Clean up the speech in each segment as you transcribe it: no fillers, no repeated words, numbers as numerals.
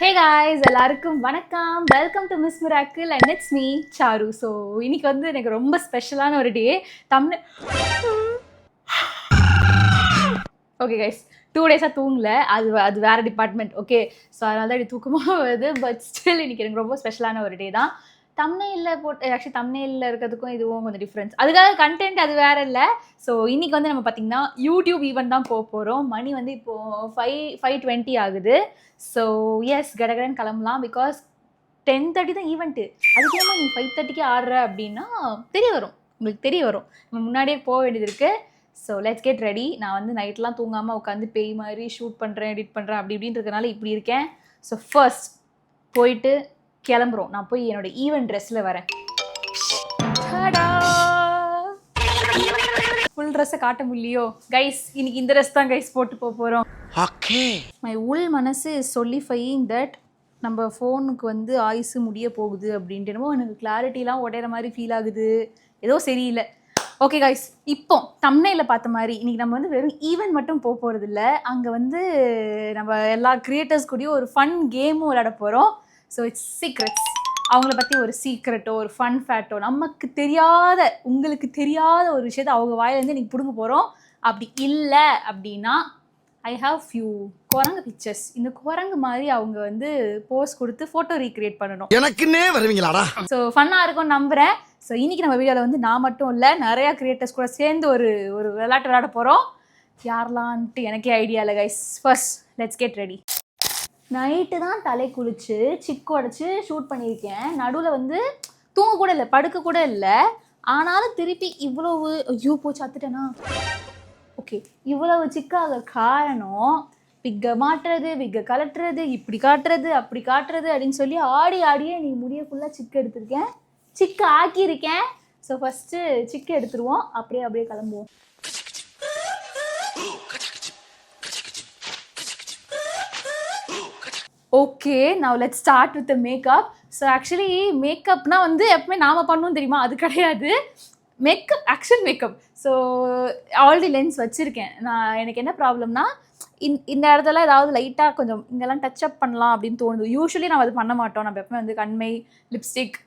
ஹே guys, எல்லாருக்கும் வணக்கம். Welcome to Miss Miracle and it's me Charu. So இன்னைக்கு வந்து எனக்கு ரொம்ப ஸ்பெஷலான ஒரு டே. ஓகே கைஸ், 2 டேஸாக தூங்கல. அது வேறு டிபார்ட்மெண்ட். ஓகே, ஸோ அதனால தான் இப்படி தூக்கமாக வருது. பட் ஸ்டில் இன்னைக்கு எனக்கு ரொம்ப ஸ்பெஷலான ஒரு டே தான். தம்ப்நெயிலில் போட்டு ஆக்சுவலி தம்ப்நெயிலில் இருக்கிறதுக்கும் இதுவும் கொஞ்சம் டிஃப்ரென்ஸ். அதுக்காக கண்டென்ட் அது வேறு இல்லை. ஸோ இன்றைக்கி வந்து நம்ம பார்த்திங்கன்னா யூடியூப் ஈவெண்ட் தான் போக போகிறோம். மணி வந்து இப்போது 5:20 ஆகுது. ஸோ எஸ், கடகடன் கிளம்பலாம். பிகாஸ் 10:30 தான் ஈவெண்ட்டு. அதுக்கேமா நீ 5:30க்கு ஆடுற அப்படின்னா உங்களுக்கு தெரிய வரும். நம்ம முன்னாடியே போக வேண்டியது இருக்குது. So let's get ready. நான் வந்து நைட்லாம் தூங்காமல் உட்காந்து பேய் மாதிரி ஷூட் பண்ணுறேன், எடிட் பண்ணுறேன், அப்படி இப்படின்றதுனால இப்படி இருக்கேன். ஸோ ஃபர்ஸ்ட் போயிட்டு கிளம்புறோம். நான் போய் என்னோட ஈவெண்ட் ட்ரெஸ்ஸில் வரேன். ஃபுல் ட்ரெஸ்ஸை காட்ட முடியலையோ கைஸ். இன்னைக்கு இந்த ட்ரெஸ் தான் கைஸ் போட்டு போக போகிறோம். மை உள் மனசு சொல்லிஃபையிங் தட் நம்ம ஃபோனுக்கு வந்து ஆயுசு முடிய போகுது அப்படின்ட்டு என்னமோ எனக்கு கிளாரிட்டிலாம் உடையிற மாதிரி ஃபீல் ஆகுது. ஏதோ சரியில்லை. ஓகே கைஸ், இப்போ தம்ப்நெயிலில் பார்த்த மாதிரி இன்றைக்கி நம்ம வந்து வெறும் ஈவெண்ட் மட்டும் போக போகிறது இல்லை. அங்கே வந்து நம்ம எல்லா க்ரியேட்டர்ஸ் கூடயும் ஒரு ஃபன் கேமும் விளையாட போகிறோம். So it's secrets. அவங்கள பற்றி ஒரு சீக்ரெட்டோ ஒரு ஃபன் ஃபேக்டோ நமக்கு தெரியாத உங்களுக்கு தெரியாத ஒரு விஷயத்தை அவங்க வாயிலேருந்து இன்றைக்கி பிடுங்க போகிறோம். அப்படி இல்லை அப்படின்னா ஐ ஹாவ் ஃபியூ குரங்கு பிக்சர்ஸ். இந்த குரங்கு மாதிரி அவங்க வந்து போஸ் கொடுத்து ஃபோட்டோ ரீக்ரியேட் பண்ணணும். எனக்குன்னே வருவீங்களாடா? ஸோ ஃபன்னாக இருக்கும்னு நம்புகிறேன். ஸோ இன்றைக்கி நம்ம வீடியோவில் வந்து நான் மட்டும் இல்லை, நிறையா கிரியேட்டர்ஸ் கூட சேர்ந்து ஒரு விளையாட்டு விளையாட போகிறோம். யாரெலான்ட்டு எனக்கே ஐடியா இல்லை guys. First let's get ready. Night தான் தலை குளிச்சு சிக்கு உடச்சி ஷூட் பண்ணியிருக்கேன். நடுவில் வந்து தூங்க கூட இல்லை, படுக்க கூட இல்லை. ஆனாலும் திருப்பி இவ்வளவு ஐயோ போச்சு அத்துட்டேனா. ஓகே, இவ்வளவு சிக்காக காரணம் விக்கை மாட்டுறது, விக்கை கலட்டுறது, இப்படி காட்டுறது, அப்படி காட்டுறது அப்படின்னு சொல்லி ஆடியே நீ முடிய ஃபுல்லாக சிக்கு எடுத்திருக்கேன், சிக்கு ஆக்கியிருக்கேன். ஸோ ஃபஸ்ட்டு சிக்கு எடுத்துருவோம், அப்படியே கிளம்புவோம். Okay, now let's start with the makeup. So actually மேக்கப்னால் வந்து எப்பவுமே நாம் பண்ணணும் தெரியுமா? அது கிடையாது. Makeup action makeup. So already lens வச்சுருக்கேன். எனக்கு என்ன ப்ராப்ளம்னா இந்த இடத்துல ஏதாவது லைட்டாக கொஞ்சம் இங்கெல்லாம் டச்சப் பண்ணலாம் அப்படின்னு தோணுது. யூஸ்வலி நம்ம அது பண்ண மாட்டோம். நம்ம எப்பவுமே வந்து கண்மை, லிப்ஸ்டிக்,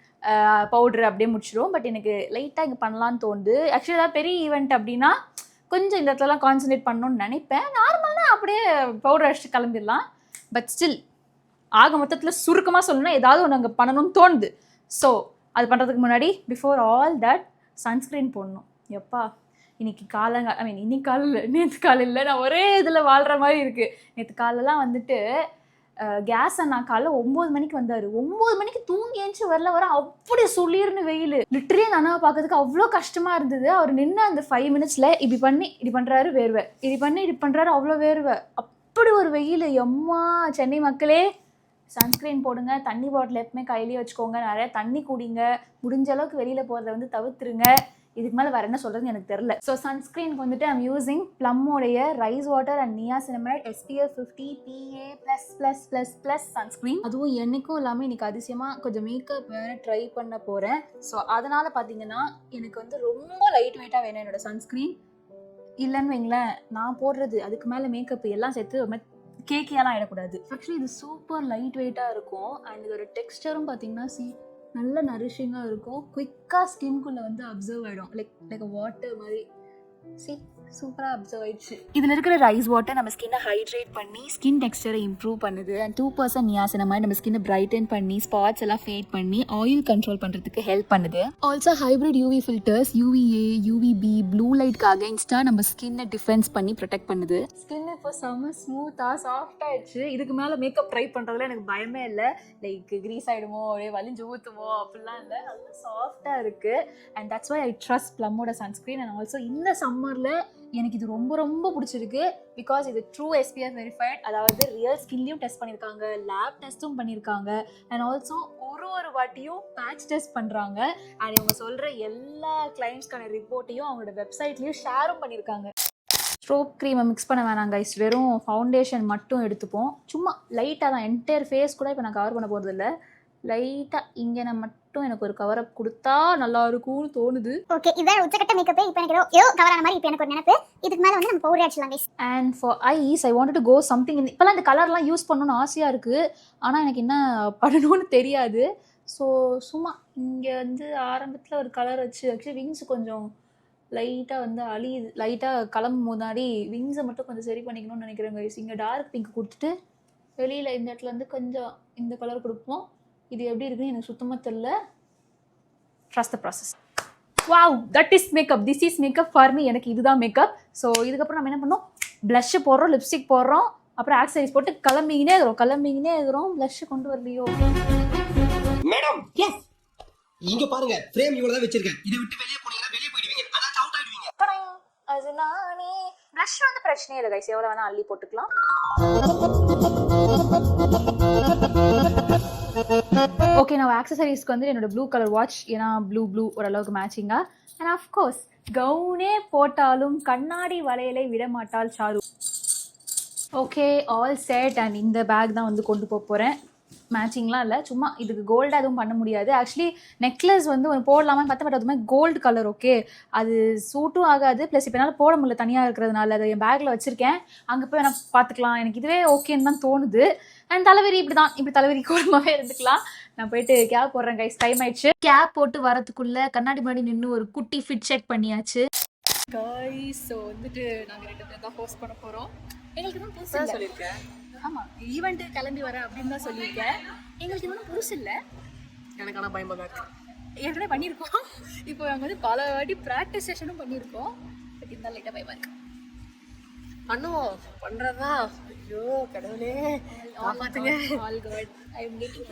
பவுட்ரு அப்படியே முடிச்சிடுவோம். பட் எனக்கு லைட்டாக இங்கே பண்ணலான்னு தோணுது. ஆக்சுவலி ஏதாவது பெரிய ஈவெண்ட் அப்படின்னா கொஞ்சம் இந்த இடத்துலலாம் கான்சன்ட்ரேட் பண்ணணும்னு நினைப்பேன். நார்மல்னா அப்படியே பவுடர் அடிச்சுட்டு கிளம்பிடலாம். பட் ஸ்டில் ஆக மொத்தத்தில் சுருக்கமாக சொல்லணும்னா ஏதாவது ஒன்று அங்கே பண்ணணும்னு தோணுது. ஸோ அது பண்ணுறதுக்கு முன்னாடி பிஃபோர் ஆல் தட் சன்ஸ்க்ரீன் போடணும். எப்பா இன்னைக்கு இன்னைக்கு காலையில் நேற்று காலையில் நான் ஒரே இதில் வாழ்கிற மாதிரி இருக்குது. நேற்று காலைலாம் வந்துட்டு கேஸ் அண்ணா காலைல 9 மணிக்கு வந்தார். 9 மணிக்கு தூங்கி ஏஞ்சி வர அப்படி சொல்லிருன்னு வெயில். லிட்டரலி அந்த அண்ணாவை பார்க்கறதுக்கு அவ்வளோ கஷ்டமாக இருந்தது. அவர் நின்று அந்த 5 மினிட்ஸில் இப்படி பண்ணுறாரு வேர்வை, இப்படி பண்ணுறாரு அவ்வளோ வேர்வை, அப்படி ஒரு வெயில். எம்மா சென்னை மக்களே, சன்ஸ்க்ரீன் போடுங்க. தண்ணி பாட்டில் எப்பவுமே கையிலேயே வச்சுக்கோங்க. நிறையா தண்ணி குடிங்க. முடிஞ்ச அளவுக்கு வெளியில் போகிறத வந்து தவிர்த்துருங்க. இதுக்கு மேலே வேறு என்ன சொல்கிறதுன்னு எனக்கு தெரில. ஸோ சன்ஸ்க்ரீனுக்கு வந்துட்டு ஐம் யூஸிங் ப்ளம்மோடைய rice water and niacinamide SPF 50 PA++++ sunscreen. அதுவும் என்றைக்கும் இல்லாமல் இன்றைக்கி அதிசயமாக கொஞ்சம் மேக்கப் வேறு ட்ரை பண்ண போகிறேன். ஸோ அதனால் பார்த்தீங்கன்னா எனக்கு வந்து ரொம்ப லைட் வெயிட்டாக வேணும் என்னோடய சன்ஸ்க்ரீன். இல்லைன்னு வைங்களேன், நான் போடுறது அதுக்கு மேலே மேக்கப் எல்லாம் சேர்த்து ஒரு கேக்கியெல்லாம் ஆகிடக்கூடாது. ஆக்சுவலி இது சூப்பர் லைட் வெயிட்டாக இருக்கும். அண்ட் இதோட டெக்ஸ்டரும் பார்த்தீங்கன்னா நல்ல நரிஷிங்காக இருக்கும். குயிக்காக ஸ்கின்குள்ளே வந்து அப்சர்வ் ஆகிடும். லைக் வாட்டர் மாதிரி சூப்பராக அப்சர்வ் ஆயிடுச்சு. இதில் இருக்கிற ரைஸ் வாட்டர் நம்ம ஸ்கின்னை ஹைட்ரேட் பண்ணி ஸ்கின் டெக்ஸ்டரை இம்ப்ரூவ் பண்ணுது. அண்ட் 2% நியாசினமைட் நம்ம ஸ்கின்னை பிரைட்டன் பண்ணி ஸ்பாட்ஸ் எல்லாம் ஃபேட் பண்ணி ஆயில் கண்ட்ரோல் பண்ணுறதுக்கு ஹெல்ப் பண்ணுது. Also hybrid UV filters UVA UVB blue லைட்காக இன்ஸ்டா நம்ம ஸ்கின்னை டிஃபென்ஸ் பண்ணி ப்ரொடெக்ட் பண்ணுது. ஸ்கின் இப்போ செம்ம ஸ்மூத்தாக சாஃப்ட் ஆயிடுச்சு. இதுக்கு மேலே மேக்கப் ட்ரை பண்ணுறதுல எனக்கு பயமே இல்லை. லைக் கிரீஸ் ஆகிடுமோ, அப்படியே வலிஞ்சு ஊற்றுமோ அப்படிலாம் இல்லை. நல்லா சாஃப்டாக இருக்குது. And that's why I trust ப்ளம்மோட சன்ஸ்க்ரீன். அண்ட் ஆல்சோ இந்த சம்மரில் எனக்கு இது ரொம்ப ரொம்ப பிடிச்சிருக்கு. பிகாஸ் இது ட்ரூ SPF வெரிஃபைட், அதாவது ரியல் ஸ்கின்லையும் டெஸ்ட் பண்ணியிருக்காங்க, லேப் டெஸ்ட்டும் பண்ணியிருக்காங்க. அண்ட் ஆல்சோ ஒரு வாட்டியும் பேட்ச் டெஸ்ட் பண்ணுறாங்க. அண்ட் இவங்க சொல்கிற எல்லா கிளைண்ட்ஸ்க்கான ரிப்போர்ட்டையும் அவங்களோட வெப்சைட்லேயும் ஷேரும் பண்ணியிருக்காங்க. ஸ்ட்ரோக் க்ரீமை மிக்ஸ் பண்ண வேணாம் கைஸ், வெறும் ஃபவுண்டேஷன் மட்டும் எடுத்துப்போம். சும்மா லைட்டாக தான், என்டையர் ஃபேஸ் கூட இப்போ நான் கவர் பண்ண போகிறது இல்லை. லைட்டாக இங்கே நான் மட்டும் எனக்கு ஒரு கவர் அப் கொடுத்தா நல்லா இருக்கும்னு தோணுது. ஓகே, இதான் உச்சக்கட்ட மேக்கப். இப்போ எனக்கு ஏதோ கவர் ஆன மாதிரி இப்போ எனக்கு ஒரு நினைப்பு. இதுக்கு மேலே வந்து நம்ம பவுடர் அடிச்சலாம் guys. And for eyes I wanted to go something இப்போலாம் இந்த கலர்லாம் யூஸ் பண்ணணும்னு ஆசையாக இருக்குது. ஆனால் எனக்கு என்ன பண்ணணும்னு தெரியாது. ஸோ சும்மா இங்கே வந்து ஆரம்பத்தில் ஒரு கலர் வச்சு ஆக்சுவலி விங்ஸ் கொஞ்சம் லைட்டாக வந்து அழியுது. லைட்டாக கிளம்பும் முன்னாடி விங்ஸை மட்டும் கொஞ்சம் சரி பண்ணிக்கணும்னு நினைக்கிறேன் கைஸ். இங்கே டார்க் பிங்க் கொடுத்துட்டு வெளியில் இந்த இடத்துல வந்து கொஞ்சம் இந்த கலர் கொடுப்போம். இது எப்படி இருக்குன்னு எனக்கு சுத்தமாக தெரியல. Trust the process. Wow, that is makeup. This is makeup for me. எனக்கு இதுதான் மேக்கப். ஸோ இதுக்கப்புறம் நம்ம என்ன பண்ணோம், ப்ளஷ்ஷு போடுறோம், லிப்ஸ்டிக் போடுறோம், அப்புறம் ஆக்சசரிஸ் போட்டு கிளம்பிக்கினே இருக்கிறோம். ப்ளஷ்ஷு கொண்டு வரலையோ மேடம்? எஸ், இங்க பாருங்க, ஃப்ரேம் இவ்வளவு தான் வச்சிருக்கேன். இதை விட்டு வெளியே போனீங்கன்னா வெளியே போயிடுவீங்க, அதான் அவுட் ஆயிடுவீங்க. அது நானே. ப்ளஷ் வந்து பிரச்சனையே இல்லை கைஸ், எவ்வளோ வேணால் அள்ளி போட்டுக்கலாம். ஓகே, நான் ஆக்சசரிஸ்க்கு வந்து என்னோட ப்ளூ கலர் வாட்ச், ஏன்னா ப்ளூ ஓரளவுக்கு மேட்சிங்காக. அண்ட் ஆஃப்கோர்ஸ் கவுனே போட்டாலும் கண்ணாடி வளையலை விட மாட்டாள் Charu. Okay, all set. And இந்த பேக் தான் வந்து கொண்டு போக போகிறேன். மேட்சிங்லாம் இல்லை, சும்மா இதுக்கு கோல்டாக எதுவும் பண்ண முடியாது. ஆக்சுவலி நெக்லஸ் வந்து ஒன்று போடலாமான்னு பார்த்தா, பட் அதுவுமே கோல்டு கலர். ஓகே, அது சூட்டும் ஆகாது. ப்ளஸ் இப்போ என்னால் போட முடியல தனியாக இருக்கிறதுனால. அதை என் பேக்கில் வச்சுருக்கேன். அங்கே போய் நான் பார்த்துக்கலாம். எனக்கு இதுவே ஓகேன்னு தான் தோணுது. அண்ட் தலைவரி இப்படி தலைவரி கோலமாகவே இருந்துக்கலாம். நான் போயிட்டு கேப் போடுறேன் கைஸ், டைம் ஆயிடுச்சு. கேப் போட்டு வரதுக்குள்ளே கண்ணாடி முன்னாடி நின்று ஒரு குட்டி ஃபிட் செக் பண்ணியாச்சு கைஸ். ஸோ வந்துட்டு நாங்கள் 2 பேர் தான் போஸ்ட் பண்ண போகிறோம். எங்களுக்கு தான் புதுசாக சொல்லியிருக்கேன். ஆமாம், ஈவெண்ட்டு கிளம்பி வர அப்படின்னு தான் சொல்லியிருக்கேன். எங்களுக்கு இன்னும் புதுசு இல்லை. எனக்கு ஆனால் பயமாக தான் இருக்கு. ஏற்கனவே பண்ணியிருக்கோம். இப்போ நாங்கள் வந்து பல வாட்டி ப்ராக்டிஸ் செஷனும் பண்ணியிருக்கோம். பட் இருந்தாலும் லைட்டாக பயமாக இருக்கு. பண்ணுவோம், பண்ணுறதா. ஐயோ கடவுளே, பார்த்துங்க. All good. I am getting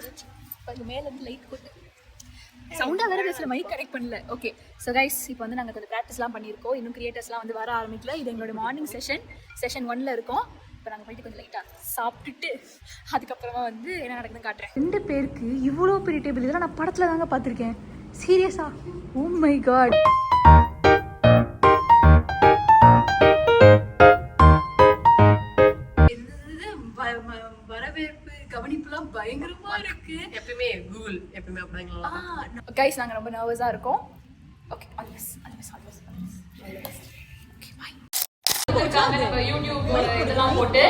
கொஞ்சம் மேலே வந்து லைட் போட்டு சவுண்டாக வேறு பேசுகிற மாதிரி கனெக்ட் பண்ணல. ஓகே, ஸோ கைஸ் இப்போ வந்து நாங்கள் கொஞ்சம் ப்ராக்டிஸ்லாம் பண்ணியிருக்கோம். இன்னும் கிரியேட்டர்ஸ்லாம் வந்து வர ஆரம்பிக்கல. இது எங்களோட மார்னிங் செஷன் 1ல் இருக்கோம். இப்போ நாங்கள் போயிட்டு கொஞ்சம் லைட்டாக சாப்பிட்டுட்டு அதுக்கப்புறமா வந்து என்ன நடக்குதுன்னு காட்டுறேன். 2 பேருக்கு இவ்வளோ பெரிய டேபிள் இதெல்லாம் நான் படத்தில் தாங்க பார்த்துருக்கேன். சீரியஸா? Oh my god. வரவேற்பு கவனிப்புலாம் பயங்கரமா இருக்கு. எப்பயுமே கூகுள் எப்பயுமே அப்படிங்களா கைஸ், நாங்கள் ரொம்ப நர்வஸாக இருக்கோம். Okay, all best. Okay, bye. YouTube இதெல்லாம் போட்டு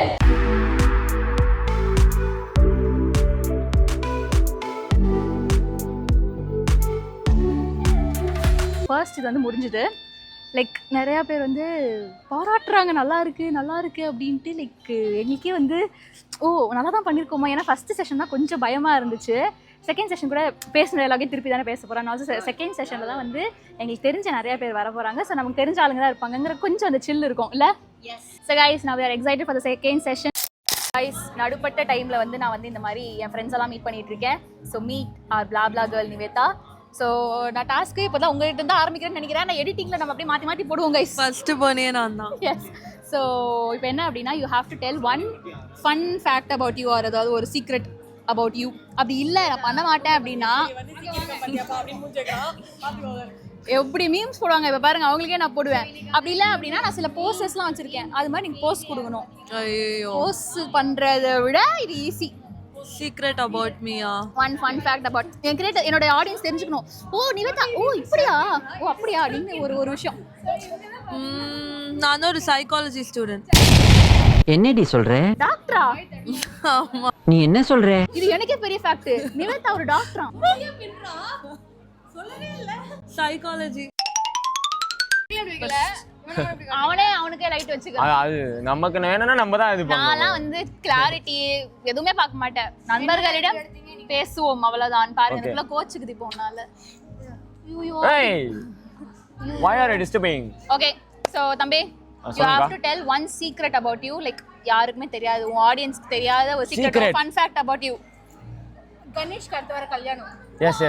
ஃபர்ஸ்ட் இது வந்து முடிஞ்சுது. லைக் நிறையா பேர் வந்து பாராட்டுறாங்க, நல்லா இருக்கு அப்படின்ட்டு. லைக் எங்களுக்கே வந்து நல்லா தான் பண்ணியிருக்கோமா. ஏன்னா ஃபஸ்ட்டு செஷன் தான் கொஞ்சம் பயமாக இருந்துச்சு. செகண்ட் செஷன் கூட பேசின எல்லாத்தையும் திருப்பி தானே பேச போகிறோம். ஆல்சோ செகண்ட் செஷனில் தான் வந்து எங்களுக்கு தெரிஞ்ச நிறைய பேர் வர போகிறாங்க. ஸோ நமக்கு தெரிஞ்ச ஆளுங்க தான் இருப்பாங்கங்கிற கொஞ்சம் அந்த சில் இருக்கும் இல்லை? ஸோ கைஸ், நான் are excited for the second session. Guys, நடுப்பட்ட டைமில் வந்து நான் வந்து இந்த மாதிரி என் ஃப்ரெண்ட்ஸ் எல்லாம் மீட் பண்ணிட்டு இருக்கேன். So meet our blah blah girl Nivetha. So நான் டாஸ்க்கு இப்போ தான் உங்கள்கிட்ட தான் ஆரம்பிக்கிறேன்னு நினைக்கிறேன். நான் எடிட்டிங்கில் நம்ம அப்படியே மாற்றி போடுவோம் கைஸ். ஃபர்ஸ்ட் போனே நான் தான். எஸ். ஸோ இப்போ என்ன அப்படின்னா, you have to tell one fun fact about you, or அதாவது ஒரு சீக்ரெட் அபவுட் யூ. அப்படி இல்லை நான் பண்ண மாட்டேன் அப்படின்னா எப்படி மீம்ஸ் போடுவாங்க இப்போ பாருங்க, அவங்களுக்கே நான் போடுவேன். அப்படி இல்லை அப்படின்னா நான் சில போஸ்டர்ஸ்லாம் வச்சுருக்கேன், அது மாதிரி நீங்கள் போஸ்ட் கொடுக்கணும். போஸ்ட் பண்ணுறதை விட இது ஈஸி. சீக்ரெட் அபவுட் மீயா? ஒன் ஃபன் ஃபேக்ட் அபவுட் என் கிரியேட்டர், என்னோட ஆடியன்ஸ் தெரிஞ்சுக்கணும். ஓ நிவேதா, இப்படியா, அப்படியா அப்படின்னு ஒரு விஷயம். நான் ஒரு சைக்காலஜி ஸ்டூடெண்ட். என்னடி சொல்ற? டாக்டரா? ஆமா. நீ என்ன சொல்ற? இது எனக்கே பெரிய ஃபேக்ட். நிவேதா ஒரு டாக்டரா? சைக்காலஜி. அவனுக்கே லைட் வச்சுக்க. அது நமக்கு வேணும்னா நம்ம தான் இது பண்ணணும். நான்லாம் வந்து கிளாரிட்டி எதுவுமே பார்க்க மாட்டேன். நண்பர்களிடம் பேசுவோம் அவ்வளவுதான். பாருங்க எனக்குள்ள கோச்சுக்குது இப்போ உன்னால. Hey, why are you disturbing? Okay, so தம்பி, you have to tell one secret about you, like யாருக்குமே தெரியாது, உன் ஆடியன்ஸ்க்கு தெரியாத ஒரு secret, fun fact about you. Ganesh அடுத்த வார கல்யாணம். Yes.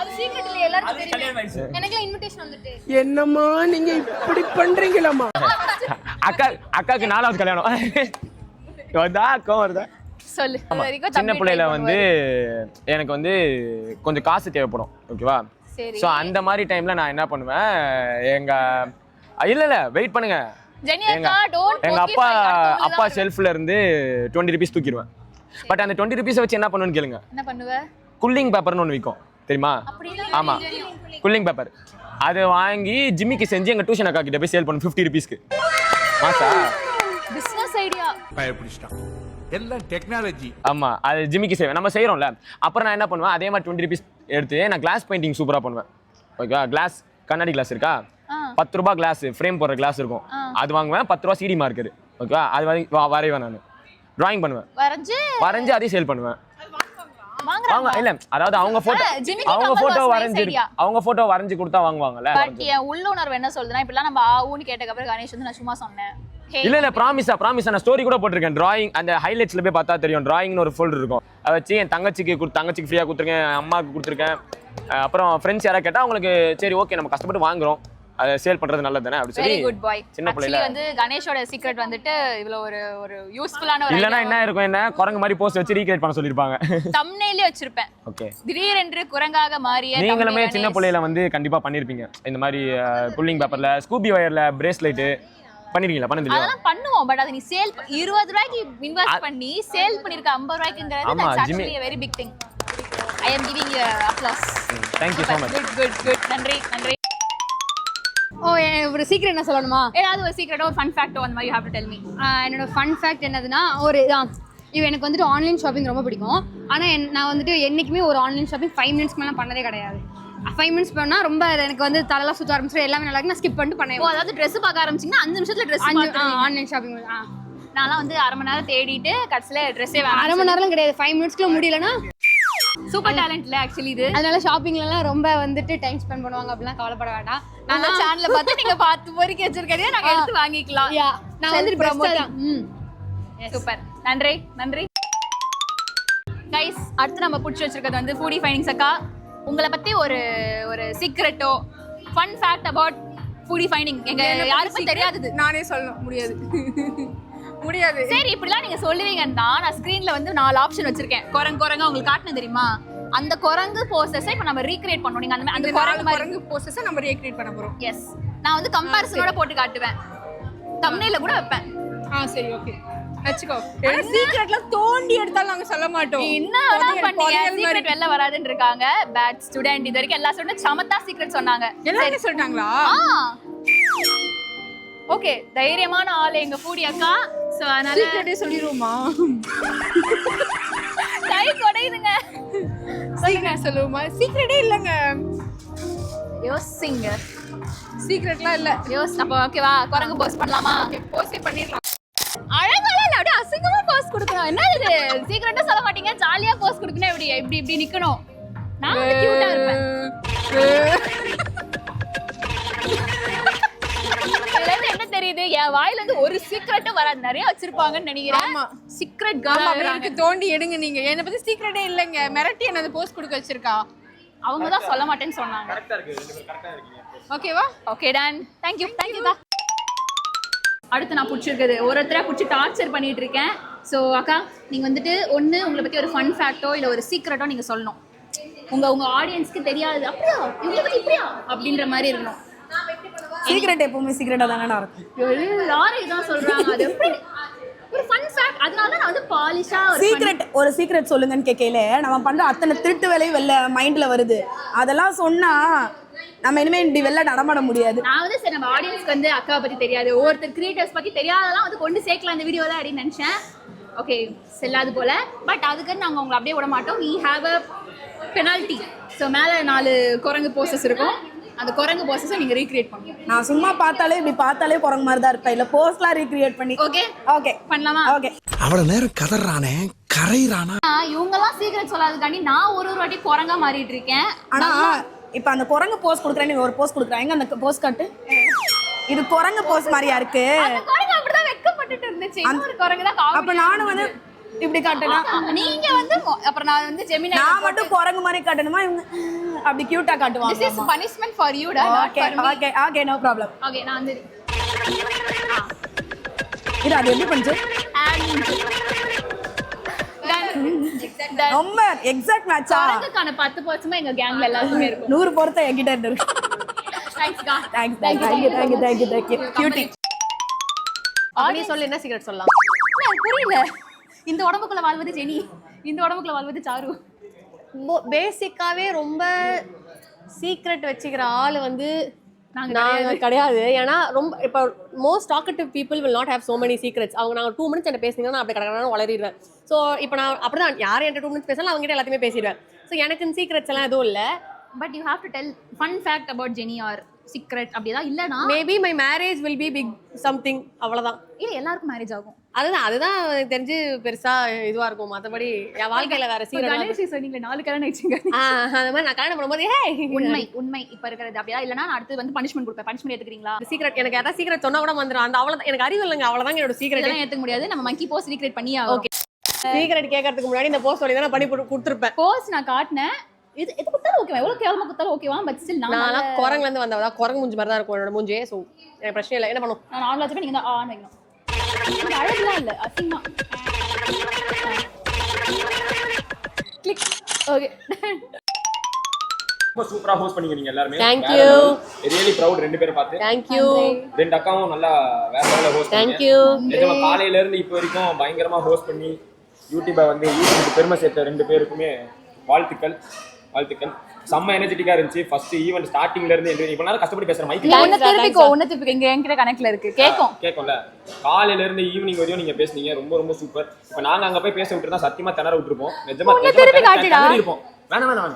அது சீக்ரெட் இல்ல, எல்லாருக்கும் தெரியும். எனக்கு இன்விடேஷன் வந்துட்டு. என்னம்மா நீங்க இப்படி பண்றீங்களாமா? அக்காக்கு 4வது கல்யாணம். வருதா? சொல்லு. சின்ன பிள்ளையில வந்து எனக்கு வந்து கொஞ்சம் காசு தேவைப்படும். ஓகேவா? ஸோ அந்த மாதிரி டைம்ல நான் என்ன பண்ணுவேன், எங்க இல்ல வெயிட் பண்ணுங்க, எங்க அப்பா ஷெல்ஃப்ல இருந்து 20 rupees தூக்கிடுவேன். பட் அந்த 20 rupees வச்சு என்ன பண்ணுவேன்னு கேளுங்க. என்ன பண்ணுவ? குல்லிங் பேப்பர்னு ஒன்று விற்கும் தெரியுமா? ஆமாம், குல்லிங் பேப்பர். அதை வாங்கி ஜிம்மிக்கு செஞ்சு எங்கள் டியூஷன் அக்கா கிட்ட போய் சேல் பண்ணு 50 rupeesக்கு. மாசா பிசினஸ் ஐடியா. பயப்பிடிச்சிட்டான் எல்லாம் டெக்னாலஜி. ஆமாம், அது ஜிம்மிக்கு செய்வேன், நம்ம செய்கிறோம்ல. அப்புறம் நான் என்ன பண்ணுவேன், அதே மாதிரி 20 rupees எடுத்து நான் கிளாஸ் பெயிண்டிங் சூப்பராக பண்ணுவேன். ஓகேவா? கிளாஸ், கண்ணாடி கிளாஸ் இருக்கா, 10 ரூபா கிளாஸ், ஃப்ரேம் போடுற கிளாஸ் இருக்கும், அது வாங்குவேன். 10 ரூபா சிடி மார்க்கர். ஓகேவா? அது வரைவேன், நான் டிராயிங் பண்ணுவேன், வரைஞ்சு அதையும் சேல் பண்ணுவேன். வாங்க இல்ல, அதாவது அவங்க போட்டோ வரைஞ்சு கொடுத்தா வாங்குவாங்கல்ல. பட் என் உள்ளுணர்வு என்ன சொல்றதுன்னா, இப்பெல்லாம் நம்ம ஆவுன்னு கேட்டதுக்கு அப்புறம் கணேஷ் வந்து நான் சும்மா சொன்னேன். இல்ல ப்ராமிஸா நான் ஸ்டோரி கூட போட்டிருக்கேன். டிராயிங் அந்த ஹைலைட்ஸ்ல போய் பார்த்தா தெரியும். டிராயிங்னு ஒரு ஃபோல்டர் இருக்கும், அதை வச்சு என் தங்கச்சிக்கு ஃப்ரீயா கொடுத்துருக்கேன், அம்மாவுக்கு கொடுத்துருக்கேன். அப்புறம் ஃப்ரெண்ட்ஸ் யாராவது கேட்டா அவங்களுக்கு சரி ஓகே நம்ம கஷ்டப்பட்டு வாங்குறோம், அதை சேல் பண்றது நல்லது தானே அப்படி சொல்லி. வெரி குட் பாய். சின்ன பிள்ளைல வந்து கணேஷோட சீக்ரெட் வந்துட்டு இவ்வளவு ஒரு யூஸ்ஃபுல்லான ஒரு இல்லனா என்ன இருக்கும், என்ன குரங்கு மாதிரி போஸ்ட் வச்சு ரீக்ரியேட் பண்ண சொல்லிருப்பாங்க. தம்ப்நெயிலே வச்சிருப்பேன். ஓகே, திடீரென்று குரங்காக மாறிய நீங்களுமே சின்ன பிள்ளையில வந்து கண்டிப்பா பண்ணிருப்பீங்க இந்த மாதிரி புல்லிங் பேப்பர்ல, ஸ்கூபி வயர்ல பிரேஸ்லெட் பண்ணிருக்கீங்களா? பண்ணது இல்லையா? அதெல்லாம் பண்ணுவோம், பட் அது நீ சேல் 20 ரூபாய்க்கு இன்வெஸ்ட் பண்ணி சேல் பண்ணிருக்க 50 ரூபாய்க்குங்கிறது that's actually a very big thing. I am giving you applause. Thank you so much. Good. நன்றி. ஒரு சீக்ரெட் என்ன சொல்லணுமா? ஏதாவது ஒரு சீக்ரெட்டோ ஒரு ஃபன் ஃபேக்ட்டோ அந்த மாதிரி you have to tell me. என்னோட ஃபன் ஃபேக்ட் என்னதுன்னா, எனக்கு வந்துட்டு ஆன்லைன் ஷாப்பிங் ரொம்ப பிடிக்கும். ஆனால் நான் வந்துட்டு என்றைக்குமே ஒரு ஆன்லைன் ஷாப்பிங் 5 மினிட்ஸ்க்கு மேலே பண்ணதே கிடையாது. 5 மினிட்ஸ் பண்ணால் ரொம்ப எனக்கு வந்து தலைலாம் சுற்ற ஆரம்பிச்சு எல்லாமே நல்லா இருக்கு, நான் ஸ்கிப் பண்ணிட்டு பண்ணேன். அதாவது ட்ரெஸ் பார்க்க ஆரம்பிச்சிங்கன்னா 5 நிமிஷத்துல ட்ரெஸ் ஆன்லைன் ஷாப்பிங். நான்லாம் வந்து அரை மணி நேரம் தேடிட்டு கடைசியில் ட்ரெஸ்ஸே வேணும். அரை மணி நேரம் கிடையாது, 5 மினிட்ஸ்க்குள்ள முடியலன்னா சூப்பர் டேலண்ட்ல ஆக்சுவலி இது. அதனால ஷாப்பிங்லாம் ரொம்ப வந்துட்டு டைம் ஸ்பெண்ட் பண்ணுவாங்க அப்படிலாம் கவலைப்பட வேண்டாம். நான் சேனல்ல பார்த்து நீங்க பார்த்து பொறுக்கி வச்சிருக்கீங்க, நாங்க எடுத்து வாங்கிக்கலாம். நான் வந்து சூப்பர். நன்றி கைஸ். அடுத்து நம்ம புடிச்சு வச்சிருக்கிறது வந்து ஃபுடி ஃபைண்டிங்ஸ் அக்கா. உங்களை பத்தி ஒரு சீக்ரெட்டோ fun fact about foodie finding எங்க யாருக்கும் தெரியாதது. நானே சொல்ல முடியாது. சரி, இப்படிலாம் நீங்க சொல்லுவீங்கன்னா நான் ஸ்கிரீன்ல வந்து 4 ஆப்ஷன் வச்சிருக்கேன். குரங்கு உங்களுக்கு காட்டுனது தெரியுமா? அந்த குரங்கு போஸ்டர்ஸை இப்போ நம்ம ரீக்ரியேட் பண்ணோம். நீங்க அந்த குரங்கு போஸ்டர்ஸை நம்ம ரீக்ரியேட் பண்ண போறோம். எஸ், நான் வந்து கம்பேரிசனோட போட்டு காட்டுவேன், தம்ப்நெயில்ல கூட வைப்பேன். சரி ஓகே வெச்சுக்கோ. சீக்ரெட்ல தோண்டி எடுத்தாலும் நாங்க சொல்ல மாட்டோம். என்ன பண்ணீங்க? சீக்ரெட் வெளில வராதுன்னு இருக்காங்க. Bad student. இது வரைக்கும் எல்லா ஸ்டூடண்ட் சமத்தா சீக்ரெட் சொன்னாங்க. எல்லாரும் சொல்லிட்டாங்களா? ஓகே, தைரியமான ஆளு எங்க ஃபுடி அக்கா. சோ அதனால சீக்ரெட்டே சொல்லிடுவோமா? கை கொடையுதுங்க. சீக்ரெட் சொல்லுவோமா? சீக்ரெட்டே இல்லங்க. யோசிங்க. சீக்ரெட்லாம் இல்ல. அப்ப ஓகேவா? குரங்கு போஸ்ட் பண்ணலாமா? போஸ்ட் பண்ணிடலாம். அழகால இல்ல, அப்படியே அசிங்கமா போஸ்ட் கொடுக்கணும். என்ன இது சீக்ரெட்டா சொல்ல மாட்டீங்க, ஜாலியா போஸ்ட் கொடுக்கணும். இப்படி நிக்கணும். நான் வந்து கியூட்டா இருப்பேன். என்ன தெரியுது, என் வாயில இருந்து ஒரு சீக்ரெட்டும் வராது. நிறைய வச்சிருப்பாங்கன்னு நினைக்கிறேன். சீக்ரெட் எனக்கு தோண்டி எடுங்க. நீங்க என்ன பத்தி சீக்ரெட்டே இல்லங்க, மிரட்டி என்ன போஸ்ட் கொடுக்க வச்சிருக்கா. அவங்க தான் சொல்ல மாட்டேன்னு சொன்னாங்க. ஓகேவா? Okay done. தேங்க் யூ கா. அடுத்து நான் பிடிச்சிருக்குது ஒருத்தரை பிடிச்சி டார்ச்சர் பண்ணிட்டு இருக்கேன். ஸோ அக்கா, நீங்க வந்துட்டு ஒன்று உங்களை பத்தி ஒரு ஃபன் ஃபேக்டோ இல்லை ஒரு சீக்ரெட்டோ நீங்க சொல்லணும். உங்க ஆடியன்ஸ்க்கு தெரியாது, அப்படியா இவங்களை பத்தி இப்படியா அப்படின்ற மாதிரி இருக்கணும். சீக்ரெட் எப்பவுமே சீக்ரெட்டா தானே இருக்கும். எல்லாரும் இதான் சொல்றாங்க. அது எப்படி ஒரு ஃபன் ஃபேக்ட்? அதனால தான் நான் வந்து பாலிஷா ஒரு சீக்ரெட் சொல்லுங்கன்னு கேட்கல, நம்ம பண்ற அத்தனை திருட்டு வேலையும் வெளில மைண்ட்ல வருது. அதெல்லாம் சொன்னா நம்ம இனிமே இப்படி வெளில நடமாட முடியாது. நான் வந்து சரி நம்ம ஆடியன்ஸ்க்கு வந்து அக்காவை பத்தி தெரியாது, ஒவ்வொருத்தர் கிரியேட்டர்ஸ் பத்தி தெரியாதெல்லாம் வந்து கொண்டு சேர்க்கலாம் இந்த வீடியோல அப்படின்னு நினைச்சேன். ஓகே, செல்லாது போல. பட் அதுக்கு நாங்கள் உங்களை அப்படியே விட மாட்டோம். we have a penalty. So மேலே 4 குரங்கு போஸ்டர்ஸ் இருக்கும். அந்த குரங்கு போஸ்டர்ஸை நீங்க ரீக்ரியேட் பண்ணுங்க. நான் சும்மா இப்படி பார்த்தாலே குரங்கு மாதிரி தான் இருப்பேன். இல்ல போஸ்ட்லாம் ரீக்ரியேட் பண்ணி. ஓகே பண்ணலாமா? ஓகே. அவ்வளவு நேரம் கதறானே கரைறானா. இவங்கெல்லாம் சீக்ரெட் சொல்லாததுக்காண்டி நான் ஒரு வாட்டி குரங்கா மாறிட்டு இருக்கேன். ஆனா இப்ப அந்த குரங்கு போஸ்ட் கொடுக்குறேன், நீங்க ஒரு போஸ்ட் கொடுக்குறாங்க. அந்த போஸ்ட் காட்டு. இது குரங்கு போஸ்ட் மாதிரியா இருக்கு. அந்த குரங்கு அப்படிதான் வெக்கப்பட்டுட்டு இருந்துச்சு. இன்னொரு குரங்கு தான் காமெடி. அப்ப நானும் வந்து இப்படி காட்டனா, நீங்க வந்து அப்புறம் நான் வந்து ஜெமினி நான் மட்டும் குரங்கு மாதிரி காட்டணுமா? இவங்க அப்படி கியூட்டா காட்டுவாங்க. This is punishment for you டா. Okay no problem. ஓகே, நான் வந்து இது அது எப்படி பண்ணுச்சு? ரொம்ப எக்ஸாக்ட் மேட்சா? குரங்குக்கான 10 பர்சன்ட் எங்க கேங்ல எல்லாருமே இருக்கும். 100 பொறுத்த என்கிட்ட இருக்கு. தேங்க்ஸ் கா. Thank you cutie. ஆடியே சொல்ல என்ன சீக்ரெட் சொல்லலாம்? புரியல. இந்த உடம்புக்குள்ள வாழ்வது ஜெனி, இந்த உடம்புக்குள்ள வாழ்வது சாரு. பேசிக்காவே ரொம்ப சீக்ரெட் வச்சுக்கிற ஆள் வந்து நாங்க நாங்கள் கிடையாது. ஏன்னா ரொம்ப இப்போ most talkative people will not have so many secrets. அவங்க நாங்கள் 2 மினிட்ஸ் என்ன பேசுனீங்கன்னா நான் அப்படி கடற்கடன்னு வளரிடுவேன். ஸோ இப்போ நான் அப்படிதான் யார் என்கிட்ட 2 மினிட்ஸ் பேசலாம் அவங்ககிட்ட எல்லாத்தையுமே பேசிடுவேன். ஸோ எனக்கு சீக்ரெட்ஸ் எல்லாம் எதுவும் இல்லை. But you have to tell fun fact about Jenny or secret அப்படிதான் இல்லனா maybe my marriage will be big something, அவ்வளோதான். இல்ல எல்லாருக்கும் மேரேஜ் ஆகும். அதுதான் எனக்கு தெரிஞ்சு பெருசா இதுவா இருக்கும். மற்றபடி என் வாழ்க்கையில வேற கணேஷ் சொன்னீங்க 4 கல்யாணம் வச்சுங்க. அந்த மாதிரி நான் கல்யாணம் பண்ணும்போது உண்மை இப்ப இருக்கிறது அப்படியா இல்லனா நான் அடுத்து வந்து பனிஷ்மென்ட் கொடுப்பேன். பனிஷ்மென்ட் ஏத்துக்கிறீங்களா? சீக்ரெட் எனக்கு யாராவது சீக்ரெட் சொன்னா கூட வந்துடும். அந்த அவ்வளவுதான் எனக்கு அறிவு இல்லைங்க. அவ்வளவுதான் என்னோட சீக்ரெட். இதெல்லாம் ஏத்துக்க முடியாது. நம்ம மங்கி போஸ்ட் சீக்ரெட் பண்ணியா? ஓகே சீக்ரெட் கேட்கறதுக்கு முன்னாடி இந்த போஸ்ட் சொல்லி தான் பண்ணி கொடுத்துருப்பேன். போஸ்ட் நான் காட்டினேன். இது கொடுத்தாலும் ஓகேவா? எவ்வளவு கேவலமா கொடுத்தாலும் ஓகேவா? பட் ஸ்டில் நான் குரங்குல இருந்து வந்தவதா குரங்கு மூஞ்சி மாதிரி தான் இருக்கும் என்னோட மூஞ்சியே. ஸோ எனக்கு பிரச்சனை இல்லை. என்ன பண்ணும்? நான் நார்மலா வச்சுப்பேன். நீங்க தான் ஆன் வைக்கணும். இது அழகுலாம் இல்ல, அசிங்கமா. கிளிக். ஓகே ரொம்ப சூப்பரா ஹோஸ்ட் பண்ணீங்க நீங்க எல்லாரும். Thank you. ரியலி ப்ரௌட் ரெண்டு பேரும் பார்த்து. Thank you. ரெண்டு அக்காவும் நல்லா வேற லெவல்ல ஹோஸ்ட் பண்ணீங்க. Thank you. நிஜமா காலையில இருந்து இப்போ வரைக்கும் பயங்கரமா ஹோஸ்ட் பண்ணி யூடியூபை வந்து யூடியூப்க்கு பெருமை சேர்த்த ரெண்டு பேருக்குமே வாழ்த்துக்கள். செம்ம எனர்ஜெட்டிக்கா இருந்துச்சு. ஃபர்ஸ்ட் ஈவென்ட் ஸ்டார்டிங்ல இருந்து இவ்வளவு நேரம் கஷ்டப்பட்டு பேசுற மைக் ஒன்னு திருப்பி இங்க என்கிட்ட கனெக்ட்ல இருக்கு. கேக்கும்ல. காலையில இருந்து ஈவினிங் வரையும் நீங்க பேசுனீங்க. ரொம்ப ரொம்ப சூப்பர். இப்போ நாங்க அங்க போய் பேச விட்டுருந்தா சத்தியமா திணற விட்டுருப்போம். நிஜமா திணறி இருப்போம். வேணாம்.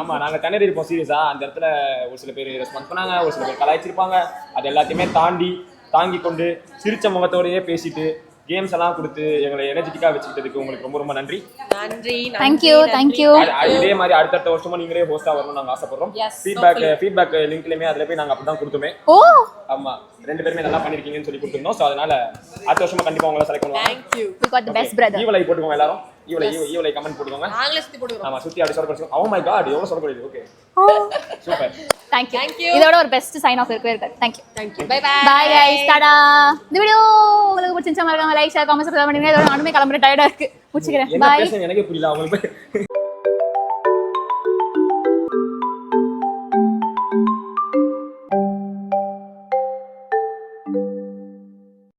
ஆமா நாங்க திணறி இருப்போம் சீரியஸா. அந்த இடத்துல ஒரு சில பேர் ரெஸ்பான்ஸ் பண்ணாங்க, ஒரு சில பேர் கலாய்ச்சிருப்பாங்க. அது எல்லாத்தையுமே தாங்கி கொண்டு சிரிச்ச முகத்தோடயே பேசிட்டு கேம்ஸ் எல்லாம் கொடுத்து எங்களை எனர்ஜெட்டிக்கா வச்சுக்கிட்டதுக்கு உங்களுக்கு ரொம்ப ரொம்ப நன்றி. தேங்க்யூ. இதே மாதிரி அடுத்த வருஷமும் நீங்களே ஹோஸ்டா வரணும்னு நாங்க ஆசைப்படுறோம். ஃபீட்பேக் லிங்க்லயுமே அதுல போய் நாங்க அப்படிதான் கொடுத்துமே. ஆமா ரெண்டு பேருமே நல்லா பண்ணிருக்கீங்கன்னு சொல்லி கொடுத்துருந்தோம். ஸோ அதனால அடுத்த வருஷமா கண்டிப்பா உங்களை செலக்ட் பண்ணுவாங்க. Thank you. We got the best brother. ஈவலை போட்டுக்கோங்க எல்லாரும். ஈவலை கமெண்ட் போட்டுக்கோங்க. நாங்களே சுத்தி போடுறோம். ஆமா சுத்தி அப்படி சொல்ல போறோம். Oh my god எவ்வளவு சொல்ல போறீங்க. Okay super. Thank you. இதோட ஒரு பெஸ்ட் சைன் ஆஃப் இருக்கவே இருக்காது. Thank you. Bye Bye guys. Tata. இந்த வீடியோ உங்களுக்கு பிடிச்சிருந்தா மறக்காம லைக் ஷேர் கமெண்ட் சப்ஸ்கிரைப் பண்ணுங்க. இதோட நானுமே கிளம்புற டயர்டா இருக்கு. முடிச்சுக்கிறேன். என்ன Bye. பேசுறீங்க எனக்கே புரியல அவங்களுக்கு.